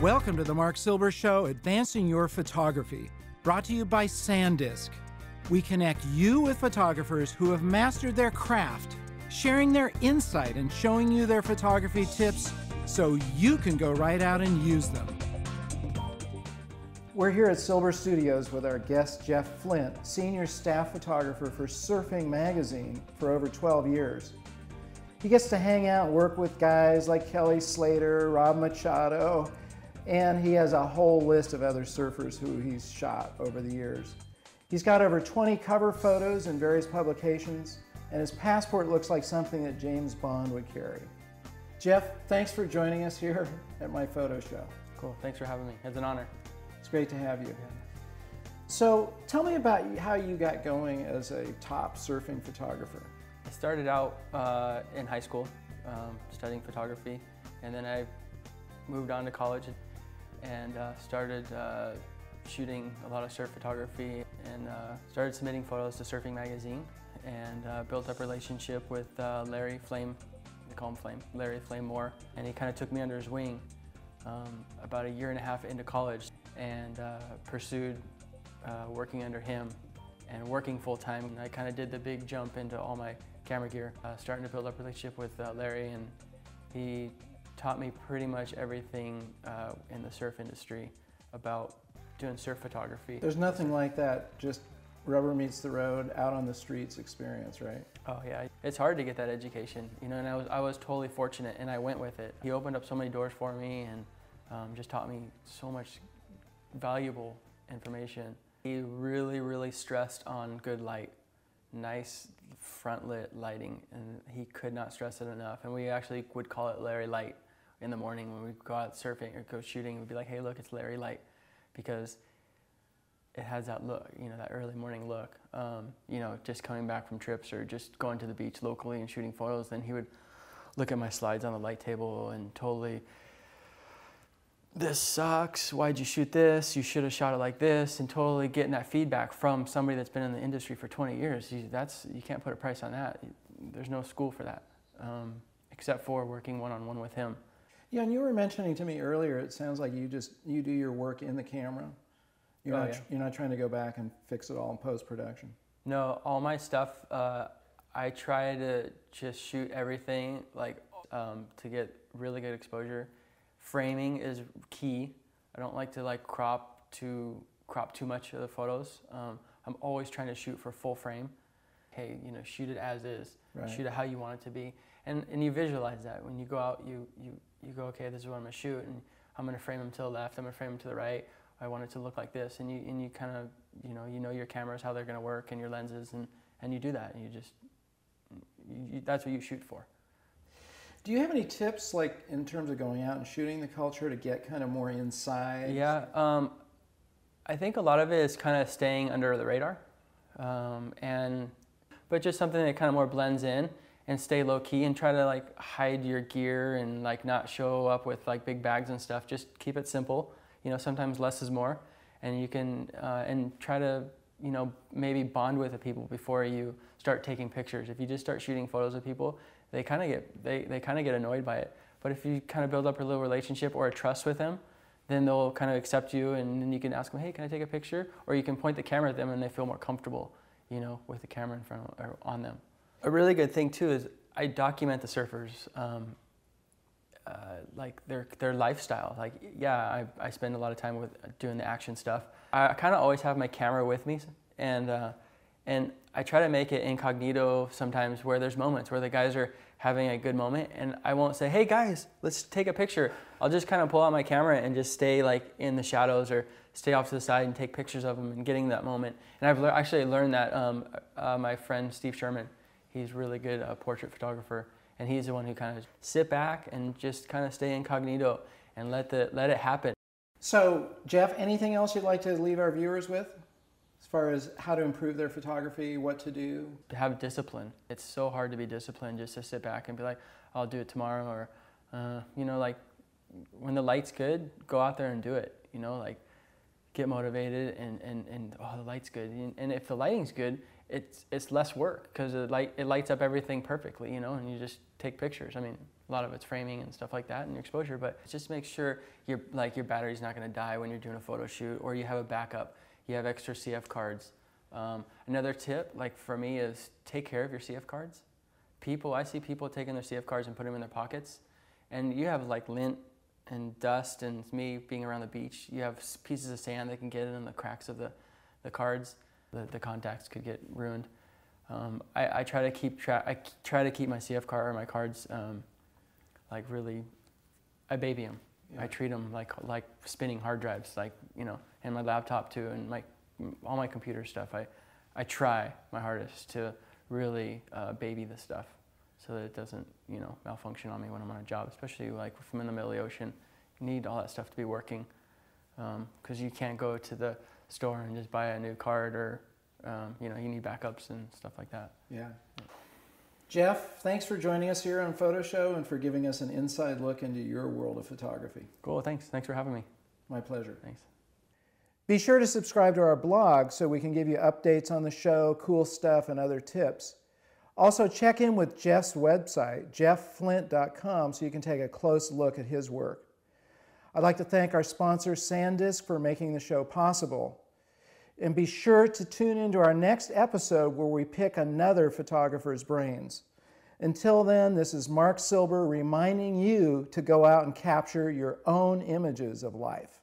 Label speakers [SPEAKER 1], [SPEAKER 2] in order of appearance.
[SPEAKER 1] Welcome to the Marc Silber Show, Advancing Your Photography, brought to you by SanDisk. We connect you with photographers who have mastered their craft, sharing their insight and showing you their photography tips so you can go right out and use them. We're here at Silber Studios with our guest Jeff Flindt, senior staff photographer for Surfing Magazine for over 12 years. He gets to hang out and work with guys like Kelly Slater, Rob Machado, and he has a whole list of other surfers who he's shot over the years. He's got over 20 cover photos in various publications, and his passport looks like something that James Bond would carry. Jeff, thanks for joining us here at my photo show.
[SPEAKER 2] Cool, thanks for having me. It's an honor.
[SPEAKER 1] It's great to have you. So tell me about how you got going as a top surfing photographer.
[SPEAKER 2] I started out in high school studying photography, and then I moved on to college and started shooting a lot of surf photography and started submitting photos to Surfing Magazine and built up a relationship with Larry Flame, they call him Flame, Larry Flame Moore, and he kind of took me under his wing about a year and a half into college and pursued working under him and working full-time. I kind of did the big jump into all my camera gear, starting to build up a relationship with Larry, and he taught me pretty much everything in the surf industry about doing surf photography.
[SPEAKER 1] There's nothing like that, just rubber meets the road, out on the streets experience, right?
[SPEAKER 2] Oh yeah, it's hard to get that education, you know, and I was totally fortunate and I went with it. He opened up so many doors for me and just taught me so much valuable information. He really stressed on good light, nice front lit lighting, and he could not stress it enough. And we actually would call it Larry Light in the morning when we'd go out surfing or go shooting. We'd be like, hey look, it's Larry Light, because it has that look, you know, that early morning look. You know, just coming back from trips or just going to the beach locally and shooting photos, then he would look at my slides on the light table and totally, this sucks, why'd you shoot this? You should have shot it like this, and totally getting that feedback from somebody that's been in the industry for 20 years. You can't put a price on that. There's no school for that, except for working one-on-one with him.
[SPEAKER 1] Yeah, and you were mentioning to me earlier, it sounds like you do your work in the camera. You're not trying to go back and fix it all in post-production. No,
[SPEAKER 2] all my stuff, I try to just shoot everything like to get really good exposure. Framing is key. I don't like to like crop too much of the photos. I'm always trying to shoot for full frame. Hey, you know, shoot it as is. Right. Shoot it how you want it to be, and you visualize that when you go out. You go, okay, this is what I'm gonna shoot, and I'm gonna frame them to the left. I'm gonna frame them to the right. I want it to look like this, and you kind of you know your cameras, how they're gonna work, and your lenses, and you do that, and you that's what you shoot for. Do you have any tips, like in terms of going out and shooting the culture, to get kind of more inside? Yeah, I think a lot of it is kind of staying under the radar, but just something that kind of more blends in and stay low key and try to like hide your gear and like not show up with like big bags and stuff. Just keep it simple. You know, sometimes less is more, and you can and try to maybe bond with the people before you start taking pictures. If you just start shooting photos of people, they kind of get annoyed by it. But if you kind of build up a little relationship or a trust with them, then they'll kind of accept you, and then you can ask them, hey, can I take a picture? Or you can point the camera at them and they feel more comfortable, you know, with the camera in front of, or on them. A really good thing too is I document the surfers, like their lifestyle. Like, yeah, I spend a lot of time with doing the action stuff. I kind of always have my camera with me, and I try to make it incognito sometimes, where there's moments where the guys are having a good moment, and I won't say, hey guys, let's take a picture. I'll just kind of pull out my camera and just stay like in the shadows or stay off to the side and take pictures of them and getting that moment. And I've actually learned that my friend Steve Sherman, he's a really good portrait photographer, and he's the one who kind of sit back and just kind of stay incognito and let it happen.
[SPEAKER 1] So Jeff, anything else you'd like to leave our viewers with, as far as how to improve their photography, what to do?
[SPEAKER 2] To have discipline. It's so hard to be disciplined just to sit back and be like, I'll do it tomorrow, or like when the light's good, go out there and do it. You know, like get motivated and oh, the light's good. And if the lighting's good it's less work because it lights up everything perfectly, you know, and you just take pictures. I mean, a lot of it's framing and stuff like that and your exposure, but just make sure your battery's not going to die when you're doing a photo shoot, or you have a backup. You have extra CF cards. Another tip, like for me, is take care of your CF cards. I see people taking their CF cards and putting them in their pockets, and you have like lint and dust, and me being around the beach, you have pieces of sand that can get in the cracks of the cards. The contacts could get ruined. I try to keep I try to keep my CF card or my cards like really. I baby them. Yeah. I treat them like spinning hard drives, like, you know, and my laptop too, and all my computer stuff. I try my hardest to really baby the stuff so that it doesn't, you know, malfunction on me when I'm on a job, especially like if I'm in the middle of the ocean. You need all that stuff to be working because you can't go to the store and just buy a new card, or you know, you need backups and stuff like that.
[SPEAKER 1] Yeah. Jeff, thanks for joining us here on Photo Show and for giving us an inside look into your world of photography.
[SPEAKER 2] Cool, thanks for having me.
[SPEAKER 1] My pleasure.
[SPEAKER 2] Thanks. Be
[SPEAKER 1] sure to subscribe to our blog so we can give you updates on the show, cool stuff, and other tips. Also, check in with Jeff's website, jeffflindt.com, so you can take a close look at his work. I'd like to thank our sponsor, SanDisk, for making the show possible. And be sure to tune into our next episode where we pick another photographer's brains. Until then, this is Marc Silber reminding you to go out and capture your own images of life.